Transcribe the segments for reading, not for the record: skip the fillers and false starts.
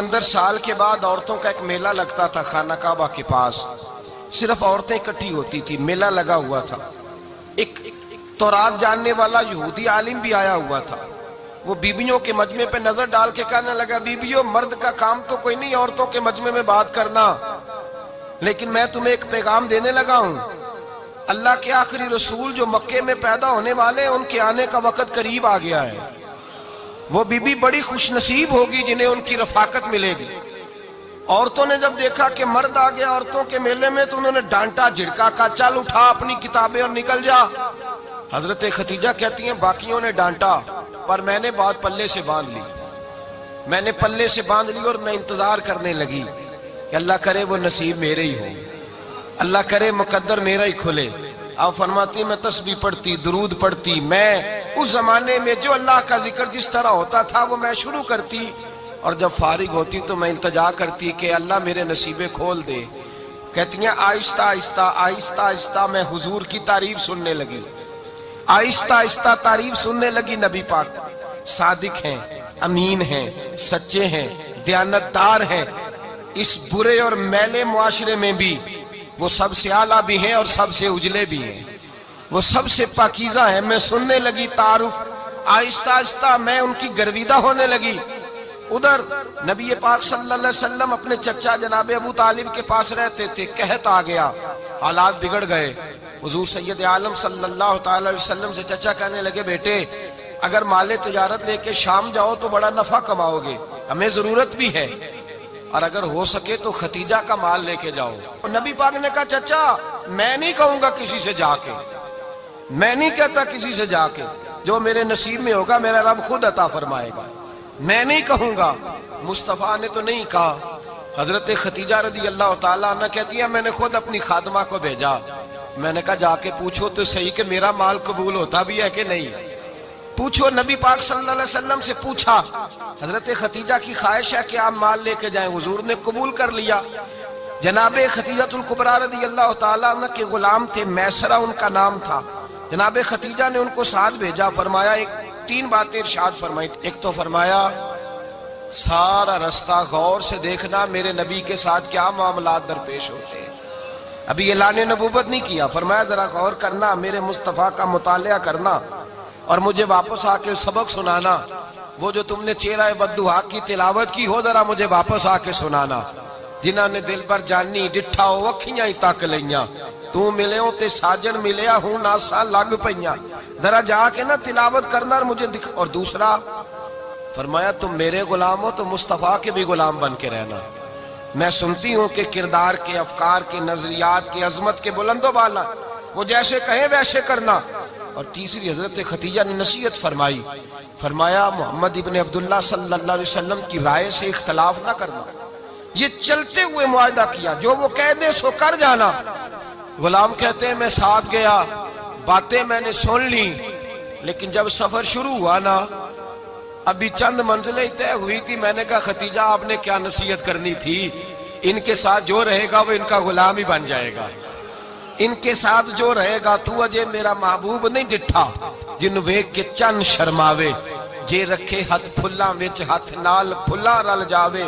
اندر سال کے بعد عورتوں کا ایک میلہ لگتا تھا خانہ کعبہ کے پاس، صرف عورتیں اکٹھی ہوتی تھی، میلہ لگا ہوا تھا۔ ایک تورات جاننے والا یہودی عالم بھی آیا ہوا تھا، وہ بیویوں کے مجمع پہ نظر ڈال کے کہنے لگا، بیویوں مرد کا کام تو کوئی نہیں عورتوں کے مجمع میں بات کرنا، لیکن میں تمہیں ایک پیغام دینے لگا ہوں، اللہ کے آخری رسول جو مکے میں پیدا ہونے والے ان کے آنے کا وقت قریب آ گیا ہے، وہ بی بی بڑی خوش نصیب ہوگی جنہیں ان کی رفاقت ملے گی۔ عورتوں نے جب دیکھا کہ مرد آ گیا عورتوں کے میلے میں تو انہوں نے ڈانٹا جھڑکا، کہا چل اٹھا اپنی کتابیں اور نکل جا۔ حضرت خدیجہ کہتی ہیں باقیوں نے ڈانٹا پر میں نے بات پلے سے باندھ لی، میں نے پلے سے باندھ لی اور میں انتظار کرنے لگی کہ اللہ کرے وہ نصیب میرے ہی ہو، اللہ کرے مقدر میرا ہی کھلے۔ آپ فرماتی میں تسبیح پڑھتی، درود پڑھتی، میں اس زمانے میں جو اللہ کا ذکر جس طرح ہوتا تھا وہ میں شروع کرتی، اور جب فارغ ہوتی تو میں التجا کرتی کہ اللہ میرے نصیبے کھول دے۔ کہتی ہیں آہستہ آہستہ آہستہ آہستہ میں حضور کی تعریف سننے لگی، آہستہ آہستہ تعریف سننے لگی۔ نبی پاک صادق ہیں، امین ہیں، سچے ہیں، دیانتدار ہیں، اس برے اور میلے معاشرے میں بھی وہ سب سے اعلیٰ بھی ہیں اور سب سے اجلے بھی ہیں، وہ سب سے پاکیزہ ہیں۔ میں سننے لگی تعارف، آہستہ آہستہ میں ان کی گرویدہ ہونے لگی۔ ادھر نبی پاک صلی اللہ علیہ وسلم اپنے چچا جناب ابو طالب کے پاس رہتے تھے، قحط آ گیا، حالات بگڑ گئے۔ حضور سید عالم صلی اللہ تعالی علیہ وسلم سے چچا کہنے لگے بیٹے اگر مال تجارت لے کے شام جاؤ تو بڑا نفع کماؤ گے، ہمیں ضرورت بھی ہے، اور اگر ہو سکے تو ختیجہ کا مال لے کے جاؤ۔ نبی پاک نے کہا چچا میں نہیں کہوں گا کسی سے جا کے، میں نہیں کہتا کسی سے جا کے، جو میرے نصیب میں ہوگا میرا رب خود عطا فرمائے گا، میں نہیں کہوں گا۔ مصطفیٰ نے تو نہیں کہا۔ حضرت خدیجہ رضی اللہ تعالیٰ عنہ کہتی ہے میں نے خود اپنی خادمہ کو بھیجا، میں نے کہا جا کے پوچھو تو صحیح کہ میرا مال قبول ہوتا بھی ہے کہ نہیں، پوچھو۔ نبی پاک صلی اللہ علیہ وسلم سے پوچھا، حضرت خدیجہ کی خواہش ہے کہ آپ مال لے کے جائیں، حضور نے قبول کر لیا۔ جناب خدیجہ الکبریٰ رضی اللہ تعالیٰ عنہ کے غلام تھے، میسرہ ان کا نام تھا، جناب خدیجہ نے ان کو ساتھ بھیجا۔ فرمایا تین باتیں ارشاد فرمائی، ایک تو فرمایا سارا رستہ غور سے دیکھنا میرے نبی کے ساتھ کیا معاملات درپیش ہوتے ہیں، ابھی اعلان نبوت نہیں کیا، فرمایا ذرا غور کرنا، میرے مصطفیٰ کا مطالعہ کرنا اور مجھے واپس آ کے سبق سنانا، وہ جو تم نے چہرہ بددعا کی تلاوت کی ہو ذرا مجھے واپس آ کے سنانا، جنہاں نے دل پر جانی ڈٹھا ہو اکھیاں ہی تک لیاں، تو ملے ہوں تے ساجن ملیا ہوں ناسا لگ پئیاں، ذرا جا کے نا تلاوت کرنا اور مجھے دکھ۔ اور دوسرا فرمایا تم میرے غلام ہو تو مصطفیٰ کے بھی غلام بن کے رہنا، میں سنتی ہوں کہ کردار کے، افکار کے، نظریات کے، عظمت کے بلند و بالا، وہ جیسے کہیں ویسے کرنا۔ اور تیسری حضرت خدیجہ نے نصیحت فرمائی، فرمایا محمد ابن عبداللہ صلی اللہ علیہ وسلم کی رائے سے اختلاف نہ کرنا، یہ چلتے ہوئے معاہدہ کیا، جو وہ کہہ دے سو کر جانا۔ غلام کہتے ہیں میں ساتھ گیا، باتیں میں نے سن لی، لیکن جب سفر شروع ہوا نا ابھی چند منزلیں طے ہوئی تھی، میں نے کہا خدیجہ آپ نے کیا نصیحت کرنی تھی، ان کے ساتھ جو رہے گا وہ ان کا غلام ہی بن جائے گا، ان کے ساتھ جو رہے گا تو اجے میرا محبوب نہیں ڈٹھا جن ویک کے چن شرماوے، جے رکھے ہاتھ پھلاں وچ ہاتھ نال پھلا رل جاوے،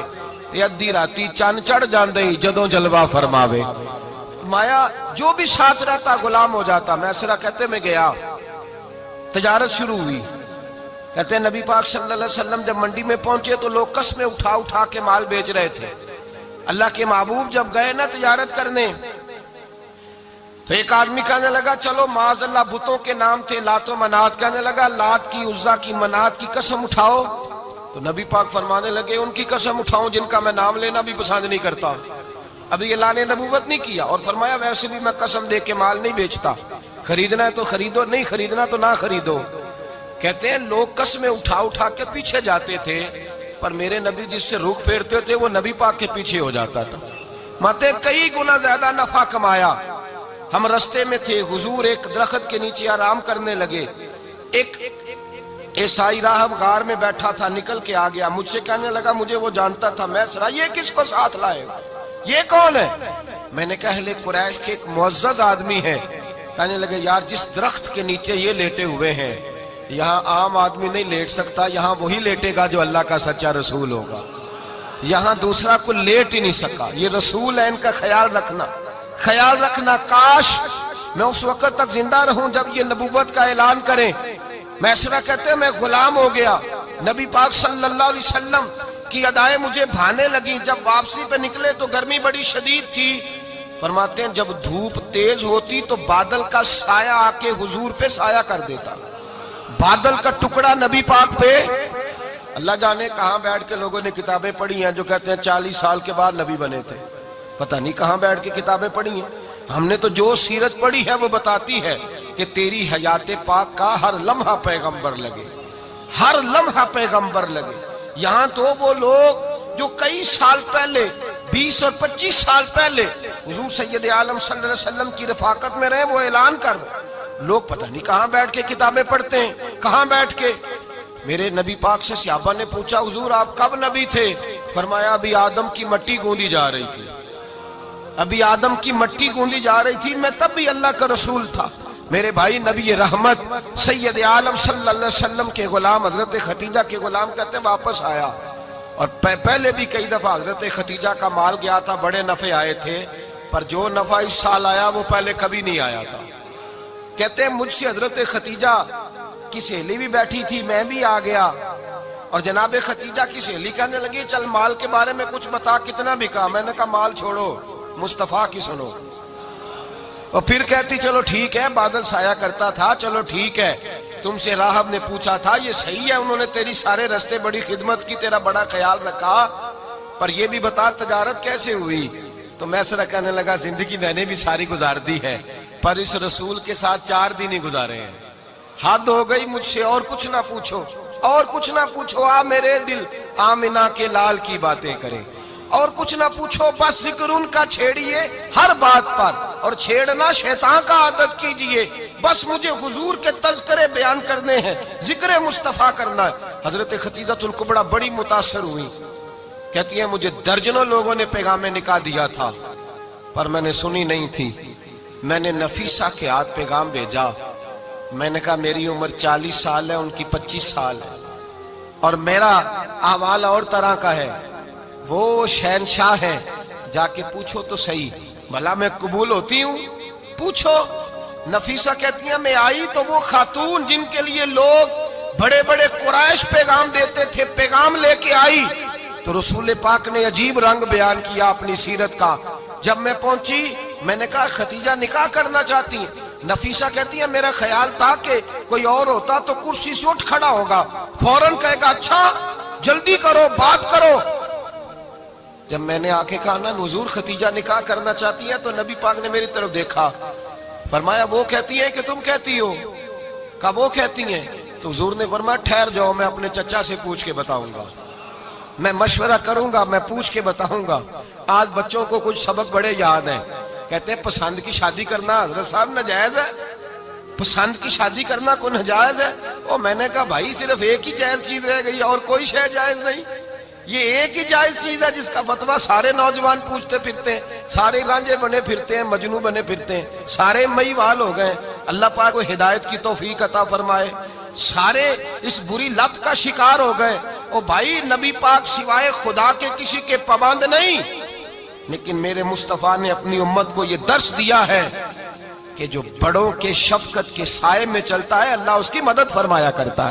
تے ادھی راتی چن چڑھ جاندے جدوں جلوہ فرماوے۔ فرمایا جو بھی ساتھ رہتا غلام ہو جاتا۔ میسرہ کہتے میں گیا، تجارت شروع ہوئی، کہتے ہیں نبی پاک صلی اللہ علیہ وسلم جب منڈی میں پہنچے تو لوگ قسمیں اٹھا اٹھا کے مال بیچ رہے تھے۔ اللہ کے محبوب جب گئے نا تجارت کرنے تو ایک آدمی کہنے لگا چلو معاذ اللہ بتوں کے نام تھے لات و منات، کہنے لگا لات کی، عزا کی، منات کی قسم اٹھاؤ، تو نبی پاک فرمانے لگے ان کی قسم اٹھاؤں جن کا میں نام لینا بھی پسند نہیں کرتا، ابھی اعلان نبوت نہیں کیا۔ اور فرمایا ویسے بھی میں قسم دے کے مال نہیں بیچتا، خریدنا ہے تو خریدو، نہیں خریدنا تو نہ خریدو۔ کہتے ہیں لوگ قسمیں اٹھا اٹھا کے پیچھے جاتے تھے، پر میرے نبی جس سے رخ پھیرتے تھے وہ نبی پاک کے پیچھے ہو جاتا تھا۔ ماتے کئی گنا زیادہ نفع کمایا۔ ہم رستے میں تھے، حضور ایک درخت کے نیچے آرام کرنے لگے، ایک عیسائی راہب غار میں بیٹھا تھا، نکل کے آ گیا، مجھ سے کہنے لگا مجھے وہ جانتا تھا، میں سرا یہ کس کو ساتھ لائے، یہ کون ہے؟ میں نے کہا اہل قریش کے ایک معزز آدمی ہے۔ کہنے لگے یار جس درخت کے نیچے یہ لیٹے ہوئے ہیں یہاں عام آدمی نہیں لیٹ سکتا، یہاں وہی لیٹے گا جو اللہ کا سچا رسول ہوگا۔ یہاں دوسرا کو لیٹ ہی نہیں سکا. یہ رسول ہے، ان کا خیال رکھنا. کاش میں اس وقت تک زندہ رہوں جب یہ نبوت کا اعلان کریں. میسرہ کہتے ہیں میں غلام ہو گیا. نبی پاک صلی اللہ علیہ وسلم کی ادائیں مجھے بھانے لگیں. جب واپسی پہ نکلے تو گرمی بڑی شدید تھی. فرماتے ہیں جب دھوپ تیز ہوتی تو بادل کا سایہ آ کے حضور پہ سایہ کر دیتا. بادل کا ٹکڑا نبی پاک پہ. اللہ جانے کہاں بیٹھ کے لوگوں نے کتابیں پڑھی ہیں جو کہتے ہیں 40 سال کے بعد نبی بنے تھے. پتہ نہیں کہاں بیٹھ کے کتابیں پڑھی ہیں. ہم نے تو جو سیرت پڑھی ہے وہ بتاتی ہے کہ تیری حیات پاک کا ہر لمحہ پیغمبر لگے، ہر لمحہ پیغمبر لگے. یہاں تو وہ لوگ جو کئی سال پہلے 20 اور 25 سال پہلے حضور سید عالم صلی اللہ علیہ وسلم کی رفاقت میں رہے، وہ اعلان کر لوگ پتہ نہیں کہاں بیٹھ کے کتابیں پڑھتے ہیں، کہاں بیٹھ کے. میرے نبی پاک سے صحابہ نے پوچھا حضور آپ کب نبی تھے؟ فرمایا ابھی آدم کی مٹی گوندی جا رہی تھی، ابھی آدم کی مٹی گوندی جا رہی تھی، میں تب بھی اللہ کا رسول تھا. میرے بھائی نبی رحمت سید عالم صلی اللہ علیہ وسلم کے غلام حضرت ختیجہ کے غلام کہتے ہیں واپس آیا. اور پہلے بھی کئی دفعہ حضرت ختیجہ کا مال گیا تھا، بڑے نفع آئے تھے، پر جو نفع اس سال آیا وہ پہلے کبھی نہیں آیا تھا. کہتے ہیں مجھ سے حضرت ختیجہ کی سہیلی بھی بیٹھی تھی، میں بھی آ گیا. اور جناب ختیجہ کی سہیلی کہنے لگی چل مال کے بارے میں کچھ بتا، کتنا بکا؟ میں نے کہا مال چھوڑو، مصطفیٰ کی سنو. اور پھر کہتی چلو ٹھیک ہے، بادل سایہ کرتا تھا، چلو ٹھیک ہے. تم سے راہب نے پوچھا تھا یہ صحیح ہے، انہوں نے تیری سارے رستے بڑی خدمت کی، تیرا بڑا خیال رکھا، پر یہ بھی بتا تجارت کیسے ہوئی؟ تو میسرہ کہنے لگا زندگی میں نے بھی ساری گزار دی ہے، پر اس رسول کے ساتھ 4 دن ہی گزارے ہیں. حد ہو گئی مجھ سے، اور کچھ نہ پوچھو، اور کچھ نہ پوچھو. آ میرے دل آمنہ کے لال کی باتیں کرے، اور کچھ نہ پوچھو، بس ذکر ان کا چھیڑیے ہر بات پر، اور چھیڑنا شیطان کا عادت کیجئے. بس مجھے حضور کے تذکرے بیان کرنے ہیں، ذکر مصطفیٰ کرنا ہے. حضرت ختیجۃ الکبریٰ بڑی متاثر ہوئی. کہتی ہیں مجھے درجنوں لوگوں نے پیغام نکاح دیا تھا، پر میں نے سنی نہیں تھی. میں نے نفیسہ کے ہاتھ پیغام بھیجا. میں نے کہا میری عمر 40 سال ہے، ان کی 25 سال ہے، اور میرا احوال اور طرح کا ہے. وہ شہنشاہ ہیں، جا کے پوچھو تو صحیح، بھلا میں قبول ہوتی ہوں؟ پوچھو. نفیسہ کہتی ہیں میں آئی تو وہ خاتون جن کے لیے لوگ بڑے بڑے قریش پیغام دیتے تھے، پیغام لے کے آئی. تو رسول پاک نے عجیب رنگ بیان کیا اپنی سیرت کا. جب میں پہنچی میں نے کہا ختیجہ نکاح کرنا چاہتی ہیں؟ نفیسہ کہتی ہے میرا خیال تھا کہ کوئی اور ہوتا تو کرسی سے اٹھ کھڑا ہوگا، فوراً کہے گا اچھا جلدی کرو بات کرو. جب میں نے آ کے کہا نا حضور ختیجہ نکاح کرنا چاہتی ہے، تو نبی پاک نے میری طرف دیکھا، فرمایا وہ کہتی ہے کہ تم کہتی ہو؟ کہا وہ کہتی ہیں. تو حضور نے فرمایا ٹھہر جاؤ، میں اپنے چچا سے پوچھ کے بتاؤں گا، میں مشورہ کروں گا، میں پوچھ کے بتاؤں گا. آج بچوں کو کچھ سبق بڑے یاد ہیں. کہتے ہیں پسند کی شادی کرنا حضرت صاحب ناجائز ہے؟ پسند کی شادی کرنا کوئی ناجائز ہے؟ اور میں نے کہا بھائی صرف ایک ہی جائز چیز رہ گئی اور کوئی شے جائز نہیں. یہ ایک ہی جائز چیز ہے جس کا فتویٰ سارے نوجوان پوچھتے پھرتے ہیں، سارے رانجے بنے پھرتے ہیں، مجنوں بنے پھرتے ہیں، سارے مئی وال ہو گئے. اللہ پاک کو ہدایت کی توفیق عطا فرمائے. سارے اس بری لت کا شکار ہو گئے. اور بھائی نبی پاک سوائے خدا کے کسی کے پابند نہیں، لیکن میرے مصطفیٰ نے اپنی امت کو یہ درس دیا ہے کہ جو بڑوں کے شفقت کے سائے میں چلتا ہے اللہ اس کی مدد فرمایا کرتا ہے.